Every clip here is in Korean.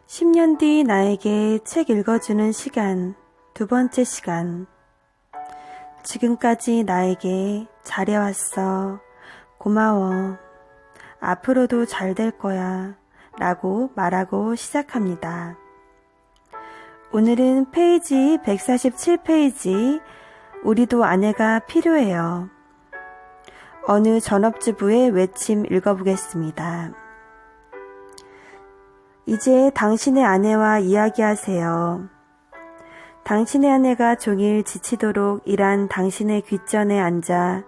10년 뒤 나에게 책 읽어주는 시간, 두 번째 시간. 지금까지 나에게 잘해왔어. 고마워. 앞으로도 잘 될 거야. 라고 말하고 시작합니다. 오늘은 페이지 147페이지, 우리도 아내가 필요해요. 어느 전업주부의 외침 읽어보겠습니다. 이제 당신의 아내와 이야기하세요. 당신의 아내가 종일 지치도록 일한 당신의 귓전에 앉아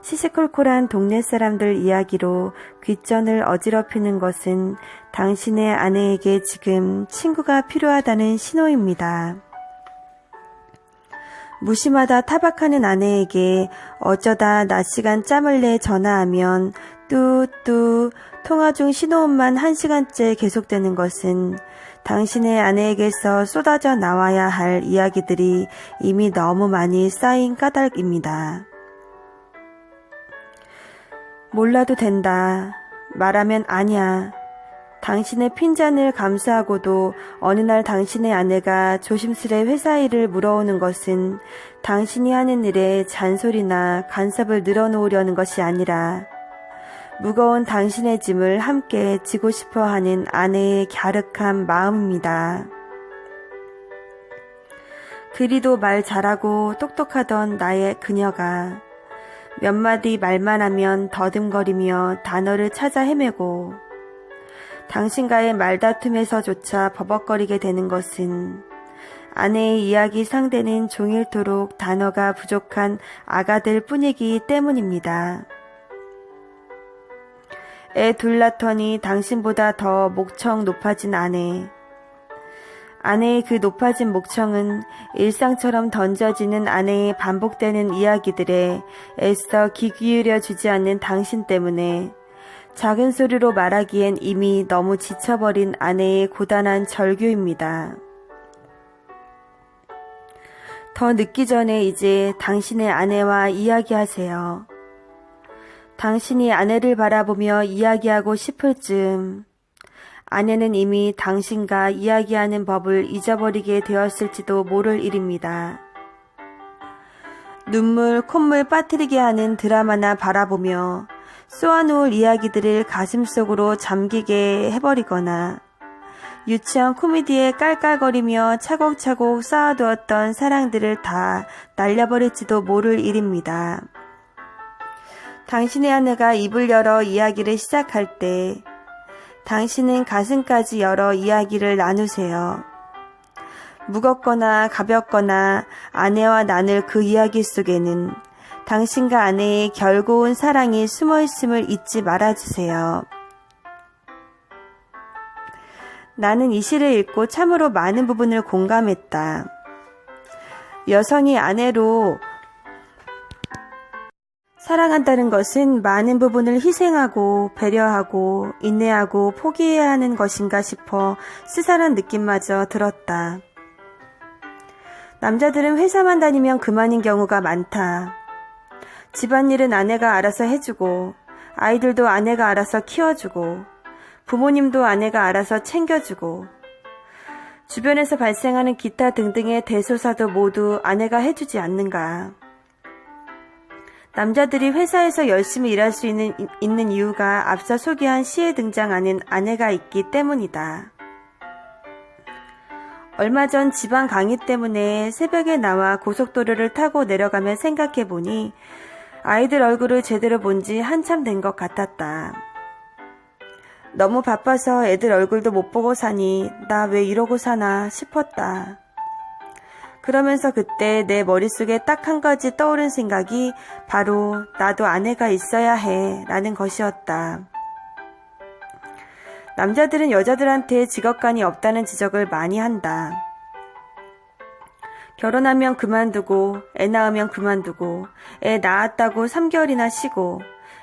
시시콜콜한 동네 사람들 이야기로 귓전을 어지럽히는 것은 당신의 아내에게 지금 친구가 필요하다는 신호입니다. 무심하다 타박하는 아내에게 어쩌다 낮 시간 짬을 내 전화하면 뚜뚜 통화 중 신호음만 1시간째 계속되는 것은 당신의 아내에게서 쏟아져 나와야 할 이야기들이 이미 너무 많이 쌓인 까닭입니다. 몰라도 된다. 말하면 아니야. 당신의 핀잔을 감수하고도 어느 날 당신의 아내가 조심스레 회사 일을 물어오는 것은 당신이 하는 일에 잔소리나 간섭을 늘어놓으려는 것이 아니라 무거운 당신의 짐을 함께 지고 싶어 하는 아내의 갸륵한 마음입니다. 그리도 말 잘하고 똑똑하던 나의 그녀가 몇 마디 말만 하면 더듬거리며 단어를 찾아 헤매고 당신과의 말다툼에서조차 버벅거리게 되는 것은 아내의 이야기 상대는 종일토록 단어가 부족한 아가들 뿐이기 때문입니다. 애 둘 낳더니 당신보다 더 목청 높아진 아내. 아내의 그 높아진 목청은 일상처럼 던져지는 아내의 반복되는 이야기들에 애써 귀 기울여 주지 않는 당신 때문에 작은 소리로 말하기엔 이미 너무 지쳐버린 아내의 고단한 절규입니다. 더 늦기 전에 이제 당신의 아내와 이야기하세요. 당신이 아내를 바라보며 이야기하고 싶을 즈음 아내는 이미 당신과 이야기하는 법을 잊어버리게 되었을지도 모를 일입니다. 눈물, 콧물 빠뜨리게 하는 드라마나 바라보며 쏘아놓을 이야기들을 가슴속으로 잠기게 해버리거나 유치한 코미디에 깔깔거리며 차곡차곡 쌓아두었던 사랑들을 다 날려버릴지도 모를 일입니다. 당신의 아내가 입을 열어 이야기를 시작할 때 당신은 가슴까지 열어 이야기를 나누세요. 무겁거나 가볍거나 아내와 나눌 그 이야기 속에는 당신과 아내의 결고운 사랑이 숨어있음을 잊지 말아주세요. 나는 이 시를 읽고 참으로 많은 부분을 공감했다. 여성이 아내로 사랑한다는 것은 많은 부분을 희생하고 배려하고 인내하고 포기해야 하는 것인가 싶어 쓰살한 느낌마저 들었다. 남자들은 회사만 다니면 그만인 경우가 많다. 집안일은 아내가 알아서 해주고 아이들도 아내가 알아서 키워주고 부모님도 아내가 알아서 챙겨주고 주변에서 발생하는 기타 등등의 대소사도 모두 아내가 해주지 않는가. 남자들이 회사에서 열심히 일할 수 있는 이유가 앞서 소개한 시에 등장하는 아내가 있기 때문이다. 얼마 전 지방 강의 때문에 새벽에 나와 고속도로를 타고 내려가며 생각해보니 아이들 얼굴을 제대로 본 지 한참 된 것 같았다. 너무 바빠서 애들 얼굴도 못 보고 사니 나 왜 이러고 사나 싶었다. 그러면서 그때 내 머릿속에 딱 한 가지 떠오른 생각이 바로 나도 아내가 있어야 해 라는 것이었다. 남자들은 여자들한테 직업관이 없다는 지적을 많이 한다. 결혼하면 그만두고 애 낳으면 그만두고 애 낳았다고 3개월이나 쉬고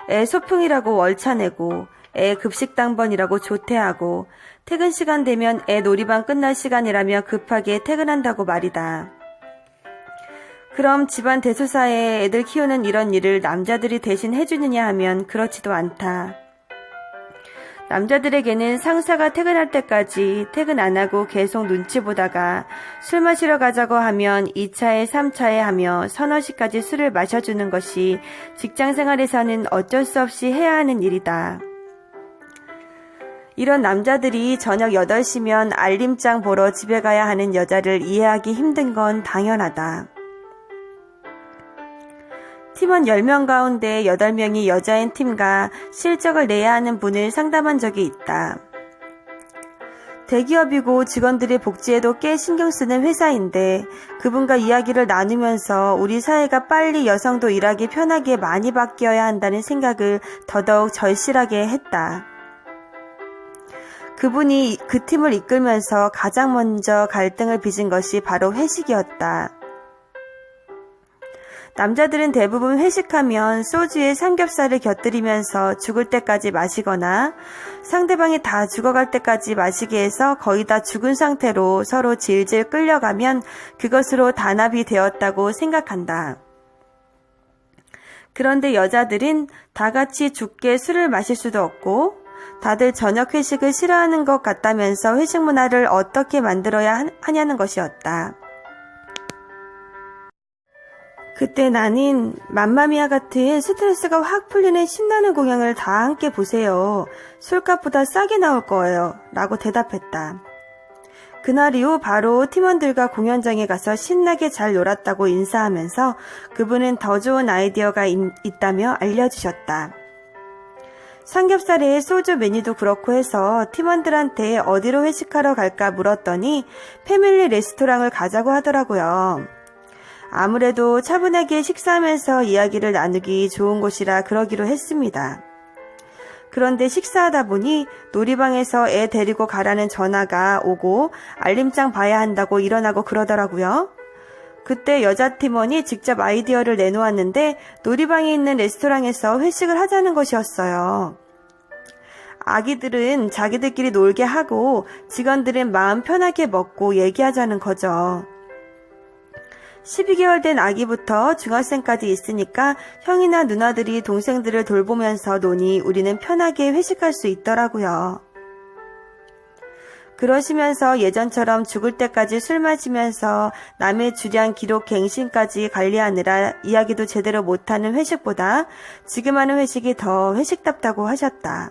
애 소풍이라고 월차 내고 애 급식당번이라고 조퇴하고 퇴근 시간 되면 애 놀이방 끝날 시간이라며 급하게 퇴근한다고 말이다. 그럼 집안 대소사에 애들 키우는 이런 일을 남자들이 대신 해주느냐 하면 그렇지도 않다. 남자들에게는 상사가 퇴근할 때까지 퇴근 안 하고 계속 눈치 보다가 술 마시러 가자고 하면 2차에 3차에 하며 서너 시까지 술을 마셔주는 것이 직장 생활에서는 어쩔 수 없이 해야 하는 일이다. 이런 남자들이 저녁 8시면 알림장 보러 집에 가야 하는 여자를 이해하기 힘든 건 당연하다. 팀원 10명 가운데 8명이 여자인 팀과 실적을 내야 하는 분을 상담한 적이 있다. 대기업이고 직원들의 복지에도 꽤 신경 쓰는 회사인데 그분과 이야기를 나누면서 우리 사회가 빨리 여성도 일하기 편하게 많이 바뀌어야 한다는 생각을 더더욱 절실하게 했다. 그분이 그 팀을 이끌면서 가장 먼저 갈등을 빚은 것이 바로 회식이었다. 남자들은 대부분 회식하면 소주에 삼겹살을 곁들이면서 죽을 때까지 마시거나 상대방이 다 죽어갈 때까지 마시게 해서 거의 다 죽은 상태로 서로 질질 끌려가면 그것으로 단합이 되었다고 생각한다. 그런데 여자들은 다 같이 죽게 술을 마실 수도 없고 다들 저녁 회식을 싫어하는 것 같다면서 회식 문화를 어떻게 만들어야 하냐는 것이었다. 그때 나는 맘마미아 같은 스트레스가 확 풀리는 신나는 공연을 다 함께 보세요. 술값보다 싸게 나올 거예요. 라고 대답했다. 그날 이후 바로 팀원들과 공연장에 가서 신나게 잘 놀았다고 인사하면서 그분은 더 좋은 아이디어가 있다며 알려주셨다. 삼겹살에 소주 메뉴도 그렇고 해서 팀원들한테 어디로 회식하러 갈까 물었더니 패밀리 레스토랑을 가자고 하더라고요. 아무래도 차분하게 식사하면서 이야기를 나누기 좋은 곳이라 그러기로 했습니다. 그런데 식사하다 보니 놀이방에서 애 데리고 가라는 전화가 오고 알림장 봐야 한다고 일어나고 그러더라고요. 그때 여자 팀원이 직접 아이디어를 내놓았는데 놀이방에 있는 레스토랑에서 회식을 하자는 것이었어요. 아기들은 자기들끼리 놀게 하고 직원들은 마음 편하게 먹고 얘기하자는 거죠. 12개월 된 아기부터 중학생까지 있으니까 형이나 누나들이 동생들을 돌보면서 노니 우리는 편하게 회식할 수 있더라고요. 그러시면서 예전처럼 죽을 때까지 술 마시면서 남의 주량 기록 갱신까지 관리하느라 이야기도 제대로 못하는 회식보다 지금 하는 회식이 더 회식답다고 하셨다.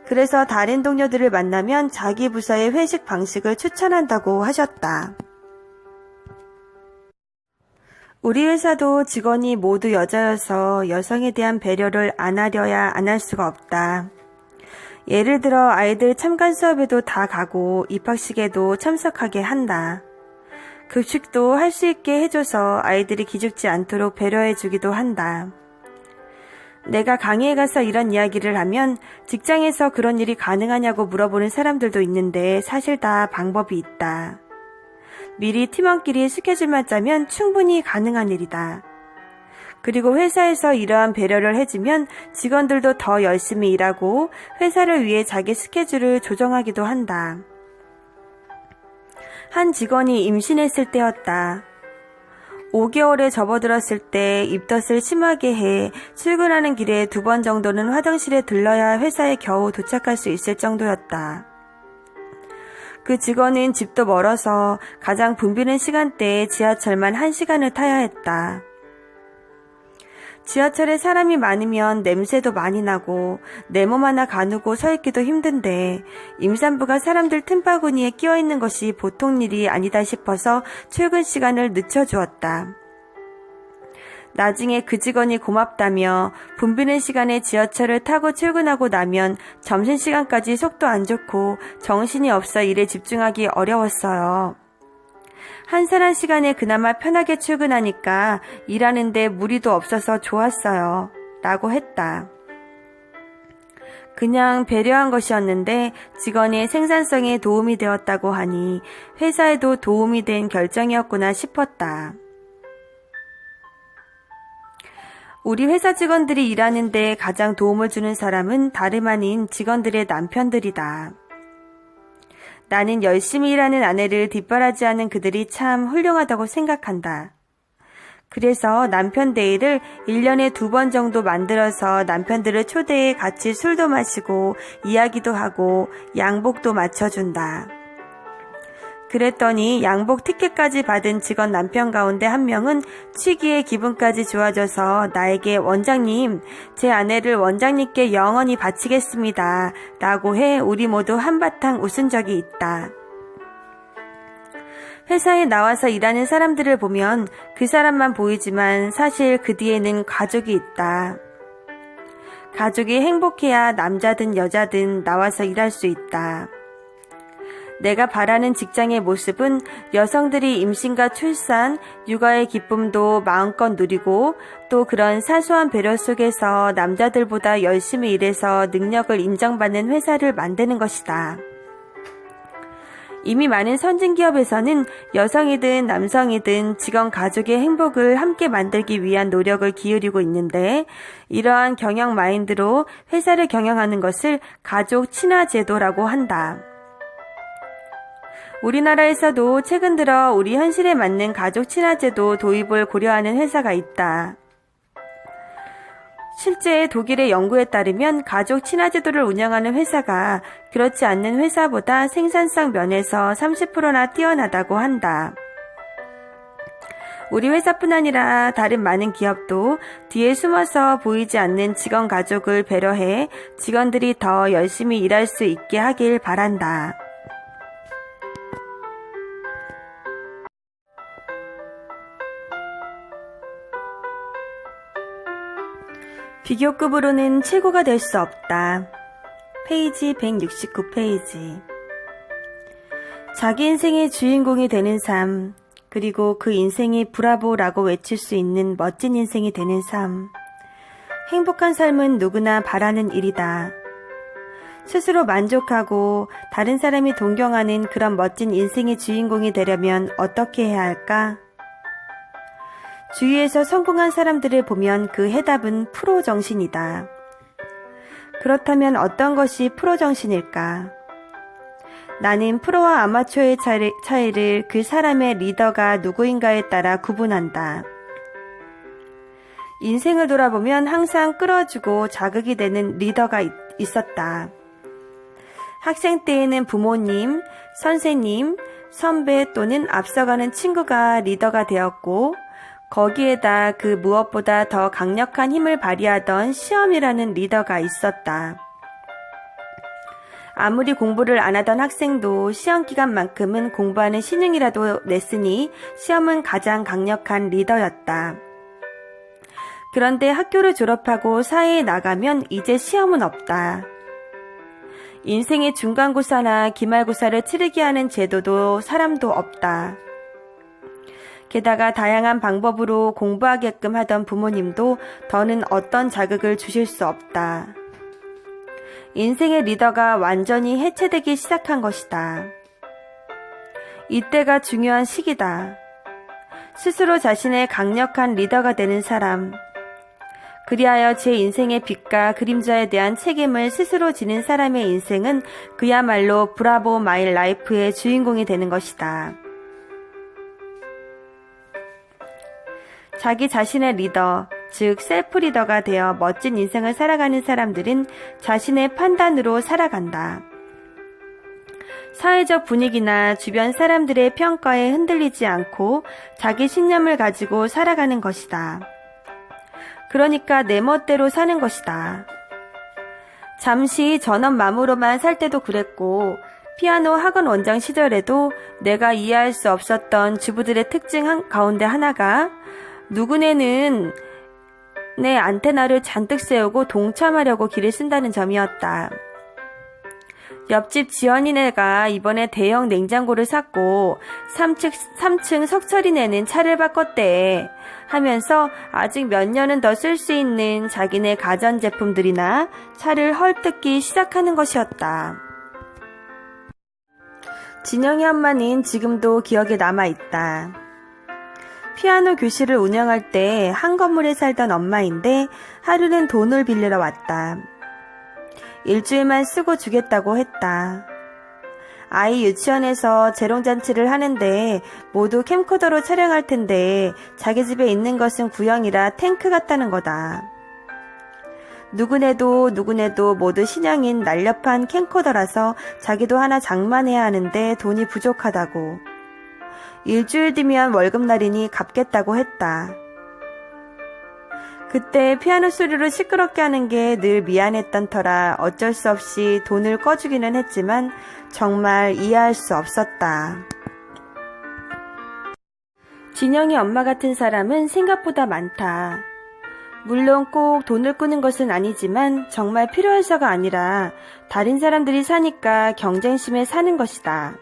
그래서 다른 동료들을 만나면 자기 부서의 회식 방식을 추천한다고 하셨다. 우리 회사도 직원이 모두 여자여서 여성에 대한 배려를 안 하려야 안 할 수가 없다. 예를 들어 아이들 참관 수업에도 다 가고 입학식에도 참석하게 한다. 급식도 할 수 있게 해줘서 아이들이 기죽지 않도록 배려해주기도 한다. 내가 강의에 가서 이런 이야기를 하면 직장에서 그런 일이 가능하냐고 물어보는 사람들도 있는데 사실 다 방법이 있다. 미리 팀원끼리 스케줄만 짜면 충분히 가능한 일이다. 그리고 회사에서 이러한 배려를 해주면 직원들도 더 열심히 일하고 회사를 위해 자기 스케줄을 조정하기도 한다. 한 직원이 임신했을 때였다. 5개월에 접어들었을 때 입덧을 심하게 해 출근하는 길에 2번 정도는 화장실에 들러야 회사에 겨우 도착할 수 있을 정도였다. 그 직원은 집도 멀어서 가장 붐비는 시간대에 지하철만 1시간을 타야 했다. 지하철에 사람이 많으면 냄새도 많이 나고 내 몸 하나 가누고 서 있기도 힘든데 임산부가 사람들 틈바구니에 끼어있는 것이 보통 일이 아니다 싶어서 출근 시간을 늦춰주었다. 나중에 그 직원이 고맙다며 붐비는 시간에 지하철을 타고 출근하고 나면 점심시간까지 속도 안 좋고 정신이 없어 일에 집중하기 어려웠어요. 한산한 시간에 그나마 편하게 출근하니까 일하는데 무리도 없어서 좋았어요. 라고 했다. 그냥 배려한 것이었는데 직원의 생산성에 도움이 되었다고 하니 회사에도 도움이 된 결정이었구나 싶었다. 우리 회사 직원들이 일하는데 가장 도움을 주는 사람은 다름 아닌 직원들의 남편들이다. 나는 열심히 일하는 아내를 뒷바라지하는 그들이 참 훌륭하다고 생각한다. 그래서 남편 데이를 1년에 2번 정도 만들어서 남편들을 초대해 같이 술도 마시고 이야기도 하고 양복도 맞춰준다. 그랬더니 양복 티켓까지 받은 직원 남편 가운데 한 명은 취기에 기분까지 좋아져서 나에게 원장님, 제 아내를 원장님께 영원히 바치겠습니다. 라고 해 우리 모두 한바탕 웃은 적이 있다. 회사에 나와서 일하는 사람들을 보면 그 사람만 보이지만 사실 그 뒤에는 가족이 있다. 가족이 행복해야 남자든 여자든 나와서 일할 수 있다. 내가 바라는 직장의 모습은 여성들이 임신과 출산, 육아의 기쁨도 마음껏 누리고 또 그런 사소한 배려 속에서 남자들보다 열심히 일해서 능력을 인정받는 회사를 만드는 것이다. 이미 많은 선진기업에서는 여성이든 남성이든 직원 가족의 행복을 함께 만들기 위한 노력을 기울이고 있는데 이러한 경영 마인드로 회사를 경영하는 것을 가족 친화 제도라고 한다. 우리나라에서도 최근 들어 우리 현실에 맞는 가족 친화제도 도입을 고려하는 회사가 있다. 실제 독일의 연구에 따르면 가족 친화제도를 운영하는 회사가 그렇지 않는 회사보다 생산성 면에서 30%나 뛰어나다고 한다. 우리 회사뿐 아니라 다른 많은 기업도 뒤에 숨어서 보이지 않는 직원 가족을 배려해 직원들이 더 열심히 일할 수 있게 하길 바란다. 비교급으로는 최고가 될 수 없다. 페이지 169페이지. 자기 인생의 주인공이 되는 삶, 그리고 그 인생이 브라보라고 외칠 수 있는 멋진 인생이 되는 삶. 행복한 삶은 누구나 바라는 일이다. 스스로 만족하고 다른 사람이 동경하는 그런 멋진 인생의 주인공이 되려면 어떻게 해야 할까? 주위에서 성공한 사람들을 보면 그 해답은 프로 정신이다. 그렇다면 어떤 것이 프로 정신일까? 나는 프로와 아마추어의 차이를 그 사람의 리더가 누구인가에 따라 구분한다. 인생을 돌아보면 항상 끌어주고 자극이 되는 리더가 있었다. 학생 때에는 부모님, 선생님, 선배 또는 앞서가는 친구가 리더가 되었고 거기에다 그 무엇보다 더 강력한 힘을 발휘하던 시험이라는 리더가 있었다. 아무리 공부를 안 하던 학생도 시험 기간만큼은 공부하는 신용이라도 냈으니 시험은 가장 강력한 리더였다. 그런데 학교를 졸업하고 사회에 나가면 이제 시험은 없다. 인생의 중간고사나 기말고사를 치르게 하는 제도도 사람도 없다. 게다가 다양한 방법으로 공부하게끔 하던 부모님도 더는 어떤 자극을 주실 수 없다. 인생의 리더가 완전히 해체되기 시작한 것이다. 이때가 중요한 시기다. 스스로 자신의 강력한 리더가 되는 사람. 그리하여 제 인생의 빛과 그림자에 대한 책임을 스스로 지는 사람의 인생은 그야말로 브라보 마이 라이프의 주인공이 되는 것이다. 자기 자신의 리더, 즉 셀프 리더가 되어 멋진 인생을 살아가는 사람들은 자신의 판단으로 살아간다. 사회적 분위기나 주변 사람들의 평가에 흔들리지 않고 자기 신념을 가지고 살아가는 것이다. 그러니까 내 멋대로 사는 것이다. 잠시 전업 마무로만 살 때도 그랬고 피아노 학원 원장 시절에도 내가 이해할 수 없었던 주부들의 특징 가운데 하나가 누구네는 내 안테나를 잔뜩 세우고 동참하려고 기를 쓴다는 점이었다. 옆집 지연이네가 이번에 대형 냉장고를 샀고 3층 석철이네는 차를 바꿨대 하면서 아직 몇 년은 더 쓸 수 있는 자기네 가전제품들이나 차를 헐뜯기 시작하는 것이었다. 진영이 엄마는 지금도 기억에 남아있다. 피아노 교실을 운영할 때 한 건물에 살던 엄마인데 하루는 돈을 빌리러 왔다. 일주일만 쓰고 주겠다고 했다. 아이 유치원에서 재롱잔치를 하는데 모두 캠코더로 촬영할 텐데 자기 집에 있는 것은 구형이라 탱크 같다는 거다. 누구네도 모두 신형인 날렵한 캠코더라서 자기도 하나 장만해야 하는데 돈이 부족하다고. 일주일 뒤면 월급날이니 갚겠다고 했다. 그때 피아노 소리로 시끄럽게 하는 게 늘 미안했던 터라 어쩔 수 없이 돈을 꺼주기는 했지만 정말 이해할 수 없었다. 진영이 엄마 같은 사람은 생각보다 많다. 물론 꼭 돈을 꾸는 것은 아니지만 정말 필요해서가 아니라 다른 사람들이 사니까 경쟁심에 사는 것이다.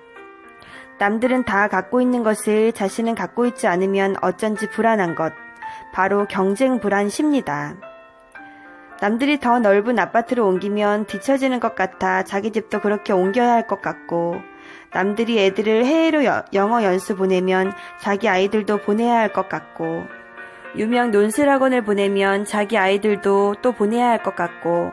남들은 다 갖고 있는 것을 자신은 갖고 있지 않으면 어쩐지 불안한 것. 바로 경쟁 불안 심리다. 남들이 더 넓은 아파트를 옮기면 뒤처지는 것 같아 자기 집도 그렇게 옮겨야 할 것 같고, 남들이 애들을 해외로 영어 연수 보내면 자기 아이들도 보내야 할 것 같고, 유명 논술학원을 보내면 자기 아이들도 또 보내야 할 것 같고,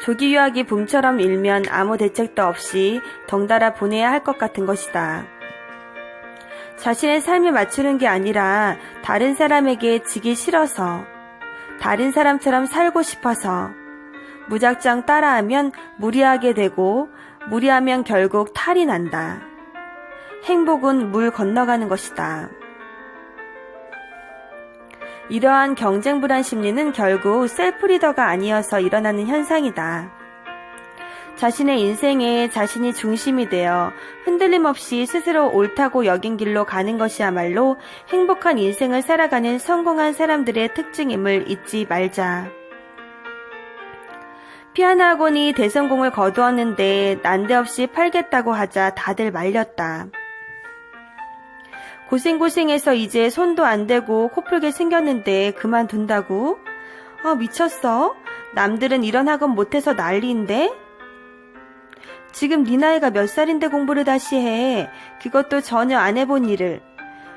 조기 유학이 붐처럼 일면 아무 대책도 없이 덩달아 보내야 할 것 같은 것이다. 자신의 삶에 맞추는 게 아니라 다른 사람에게 지기 싫어서, 다른 사람처럼 살고 싶어서 무작정 따라하면 무리하게 되고, 무리하면 결국 탈이 난다. 행복은 물 건너가는 것이다. 이러한 경쟁 불안 심리는 결국 셀프 리더가 아니어서 일어나는 현상이다. 자신의 인생에 자신이 중심이 되어 흔들림 없이 스스로 옳다고 여긴 길로 가는 것이야말로 행복한 인생을 살아가는 성공한 사람들의 특징임을 잊지 말자. 피아노 학원이 대성공을 거두었는데 난데없이 팔겠다고 하자 다들 말렸다. 고생고생해서 이제 손도 안 대고 코풀게 생겼는데 그만둔다고? 미쳤어? 남들은 이런 학원 못해서 난리인데? 지금 네 나이가 몇 살인데 공부를 다시 해. 그것도 전혀 안 해본 일을.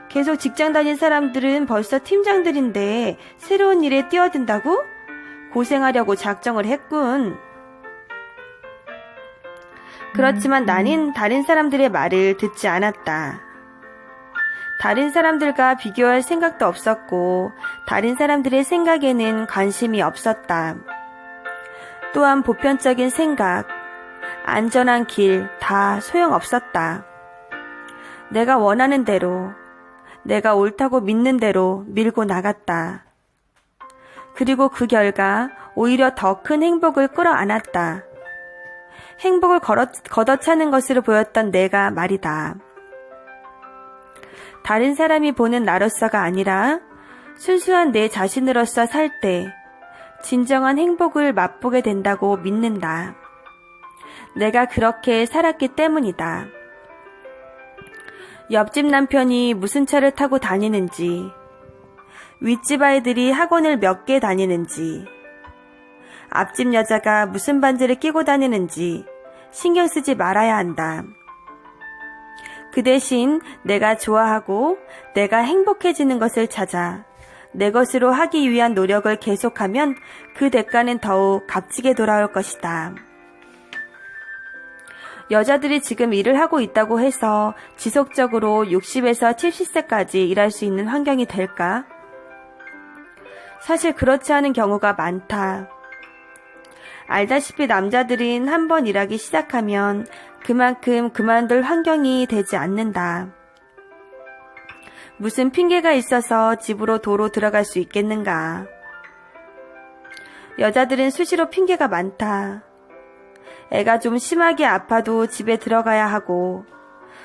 계속 직장 다닌 사람들은 벌써 팀장들인데 새로운 일에 뛰어든다고? 고생하려고 작정을 했군. 그렇지만 나는 다른 사람들의 말을 듣지 않았다. 다른 사람들과 비교할 생각도 없었고 다른 사람들의 생각에는 관심이 없었다. 또한 보편적인 생각, 안전한 길 다 소용없었다. 내가 원하는 대로, 내가 옳다고 믿는 대로 밀고 나갔다. 그리고 그 결과 오히려 더 큰 행복을 끌어안았다. 행복을 걷어차는 것으로 보였던 내가 말이다. 다른 사람이 보는 나로서가 아니라 순수한 내 자신으로서 살 때 진정한 행복을 맛보게 된다고 믿는다. 내가 그렇게 살았기 때문이다. 옆집 남편이 무슨 차를 타고 다니는지, 윗집 아이들이 학원을 몇 개 다니는지, 앞집 여자가 무슨 반지를 끼고 다니는지 신경 쓰지 말아야 한다. 그 대신 내가 좋아하고 내가 행복해지는 것을 찾아 내 것으로 하기 위한 노력을 계속하면 그 대가는 더욱 값지게 돌아올 것이다. 여자들이 지금 일을 하고 있다고 해서 지속적으로 60에서 70세까지 일할 수 있는 환경이 될까? 사실 그렇지 않은 경우가 많다. 알다시피 남자들은 한번 일하기 시작하면 그만큼 그만둘 환경이 되지 않는다. 무슨 핑계가 있어서 집으로 도로 들어갈 수 있겠는가? 여자들은 수시로 핑계가 많다. 애가 좀 심하게 아파도 집에 들어가야 하고,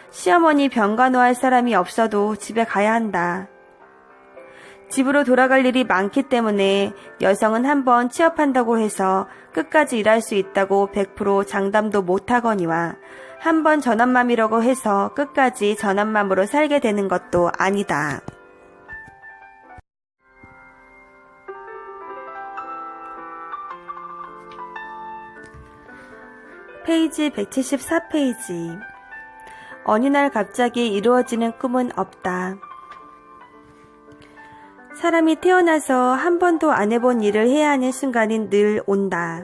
시어머니 병간호할 사람이 없어도 집에 가야 한다. 집으로 돌아갈 일이 많기 때문에 여성은 한번 취업한다고 해서 끝까지 일할 수 있다고 100% 장담도 못하거니와 한번 전업맘이라고 해서 끝까지 전업맘으로 살게 되는 것도 아니다. 페이지 174페이지. 어느 날 갑자기 이루어지는 꿈은 없다. 사람이 태어나서 한 번도 안 해본 일을 해야 하는 순간이 늘 온다.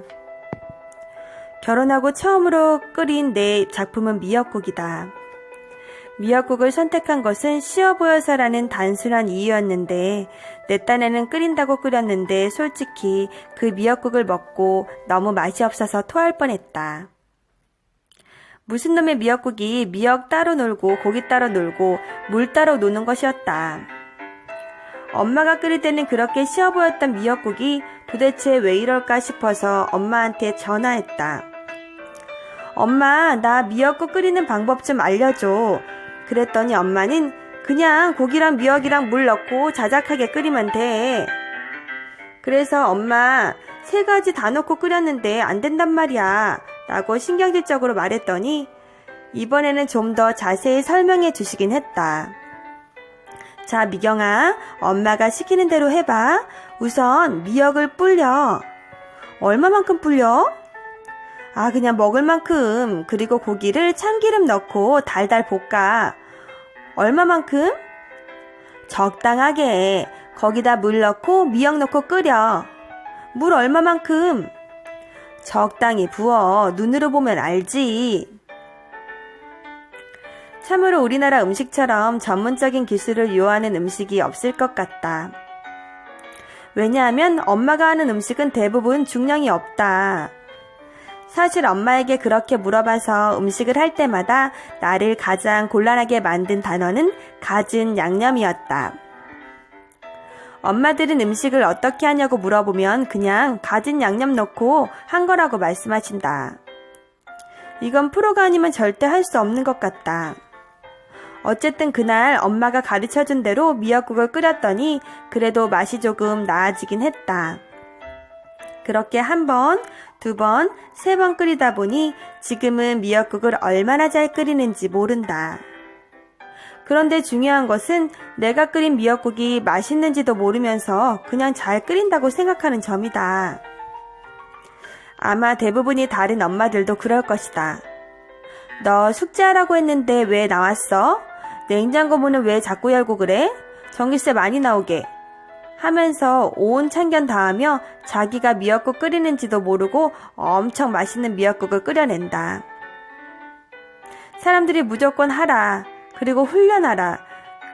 결혼하고 처음으로 끓인 내 작품은 미역국이다. 미역국을 선택한 것은 쉬워 보여서라는 단순한 이유였는데 내 딴에는 끓인다고 끓였는데 솔직히 그 미역국을 먹고 너무 맛이 없어서 토할 뻔했다. 무슨 놈의 미역국이 미역 따로 놀고 고기 따로 놀고 물 따로 노는 것이었다. 엄마가 끓일 때는 그렇게 쉬워 보였던 미역국이 도대체 왜 이럴까 싶어서 엄마한테 전화했다. 엄마, 나 미역국 끓이는 방법 좀 알려줘. 그랬더니 엄마는 그냥 고기랑 미역이랑 물 넣고 자작하게 끓이면 돼. 그래서 엄마 3가지 다 넣고 끓였는데 안 된단 말이야 라고 신경질적으로 말했더니 이번에는 좀 더 자세히 설명해 주시긴 했다. 자, 미경아, 엄마가 시키는 대로 해봐. 우선 미역을 불려. 얼마만큼 불려? 그냥 먹을 만큼. 그리고 고기를 참기름 넣고 달달 볶아. 얼마만큼? 적당하게. 거기다 물 넣고 미역 넣고 끓여. 물 얼마만큼? 적당히 부어. 눈으로 보면 알지. 참으로 우리나라 음식처럼 전문적인 기술을 요하는 음식이 없을 것 같다. 왜냐하면 엄마가 하는 음식은 대부분 중량이 없다. 사실 엄마에게 그렇게 물어봐서 음식을 할 때마다 나를 가장 곤란하게 만든 단어는 갖은 양념이었다. 엄마들은 음식을 어떻게 하냐고 물어보면 그냥 갖은 양념 넣고 한 거라고 말씀하신다. 이건 프로가 아니면 절대 할 수 없는 것 같다. 어쨌든 그날 엄마가 가르쳐준 대로 미역국을 끓였더니 그래도 맛이 조금 나아지긴 했다. 그렇게 1번, 2번, 3번 끓이다 보니 지금은 미역국을 얼마나 잘 끓이는지 모른다. 그런데 중요한 것은 내가 끓인 미역국이 맛있는지도 모르면서 그냥 잘 끓인다고 생각하는 점이다. 아마 대부분이 다른 엄마들도 그럴 것이다. 너 숙제하라고 했는데 왜 나왔어? 냉장고 문은 왜 자꾸 열고 그래? 전기세 많이 나오게. 하면서 온 참견 다하며 자기가 미역국 끓이는지도 모르고 엄청 맛있는 미역국을 끓여낸다. 사람들이 무조건 하라. 그리고 훈련하라.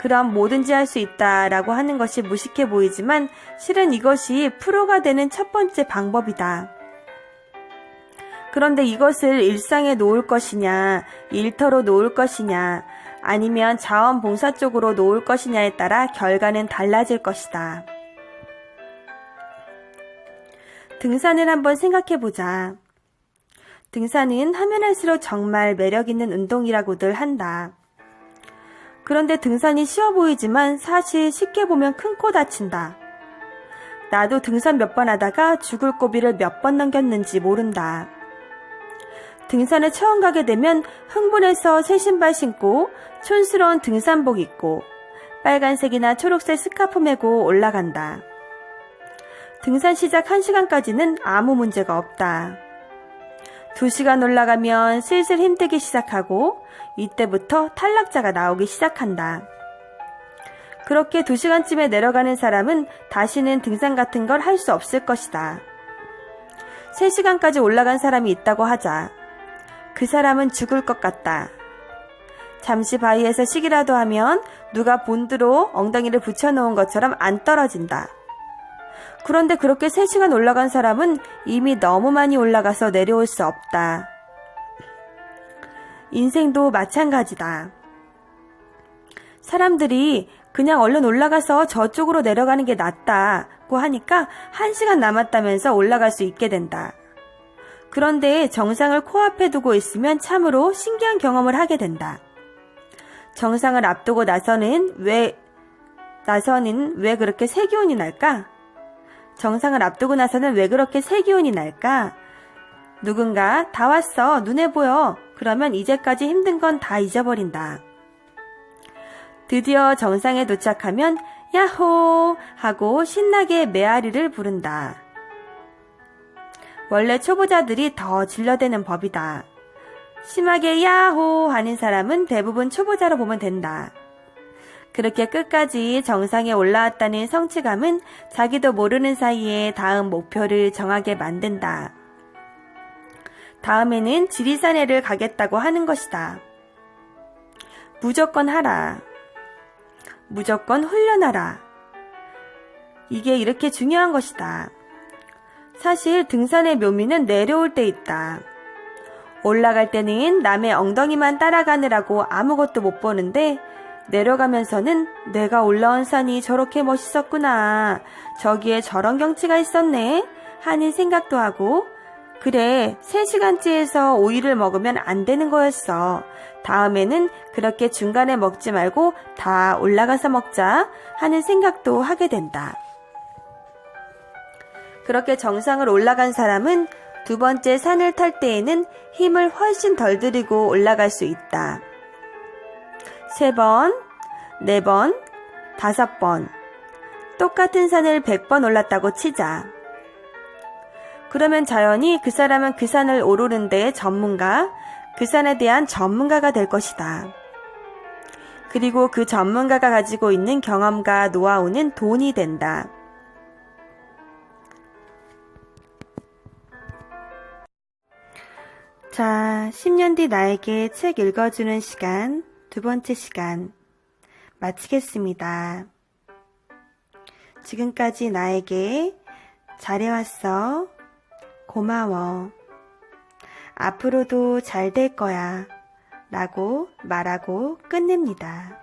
그럼 뭐든지 할 수 있다라고 하는 것이 무식해 보이지만 실은 이것이 프로가 되는 첫 번째 방법이다. 그런데 이것을 일상에 놓을 것이냐, 일터로 놓을 것이냐, 아니면 자원봉사 쪽으로 놓을 것이냐에 따라 결과는 달라질 것이다. 등산을 한번 생각해보자. 등산은 하면 할수록 정말 매력있는 운동이라고들 한다. 그런데 등산이 쉬워 보이지만 사실 쉽게 보면 큰 코 다친다. 나도 등산 몇 번 하다가 죽을 고비를 몇 번 넘겼는지 모른다. 등산을 처음 가게 되면 흥분해서 새 신발 신고 촌스러운 등산복 입고 빨간색이나 초록색 스카프 메고 올라간다. 등산 시작 1시간까지는 아무 문제가 없다. 2시간 올라가면 슬슬 힘들기 시작하고 이때부터 탈락자가 나오기 시작한다. 그렇게 2시간쯤에 내려가는 사람은 다시는 등산 같은 걸 할 수 없을 것이다. 3시간까지 올라간 사람이 있다고 하자. 그 사람은 죽을 것 같다. 잠시 바위에서 쉬기라도 하면 누가 본드로 엉덩이를 붙여놓은 것처럼 안 떨어진다. 그런데 그렇게 3시간 올라간 사람은 이미 너무 많이 올라가서 내려올 수 없다. 인생도 마찬가지다. 사람들이 그냥 얼른 올라가서 저쪽으로 내려가는 게 낫다고 하니까 1시간 남았다면서 올라갈 수 있게 된다. 그런데 정상을 코앞에 두고 있으면 참으로 신기한 경험을 하게 된다. 정상을 앞두고 나서는 왜 그렇게 세기운이 날까? 정상을 앞두고 나서는 왜 그렇게 세기운이 날까? 누군가 다 왔어, 눈에 보여. 그러면 이제까지 힘든 건 다 잊어버린다. 드디어 정상에 도착하면 야호 하고 신나게 메아리를 부른다. 원래 초보자들이 더 질러대는 법이다. 심하게 야호 하는 사람은 대부분 초보자로 보면 된다. 그렇게 끝까지 정상에 올라왔다는 성취감은 자기도 모르는 사이에 다음 목표를 정하게 만든다. 다음에는 지리산에를 가겠다고 하는 것이다. 무조건 하라. 무조건 훈련하라. 이게 이렇게 중요한 것이다. 사실 등산의 묘미는 내려올 때 있다. 올라갈 때는 남의 엉덩이만 따라가느라고 아무것도 못 보는데 내려가면서는 내가 올라온 산이 저렇게 멋있었구나. 저기에 저런 경치가 있었네. 하는 생각도 하고 그래 3시간째에서 오이를 먹으면 안 되는 거였어. 다음에는 그렇게 중간에 먹지 말고 다 올라가서 먹자 하는 생각도 하게 된다. 그렇게 정상을 올라간 사람은 2번째 산을 탈 때에는 힘을 훨씬 덜 들이고 올라갈 수 있다. 3번, 4번, 5번 똑같은 산을 100번 올랐다고 치자. 그러면 자연히 그 사람은 그 산을 오르는 데 전문가, 그 산에 대한 전문가가 될 것이다. 그리고 그 전문가가 가지고 있는 경험과 노하우는 돈이 된다. 자, 10년 뒤 나에게 책 읽어주는 시간, 2번째 시간 마치겠습니다. 지금까지 나에게 잘해왔어. 고마워. 앞으로도 잘 될 거야. 라고 말하고 끝냅니다.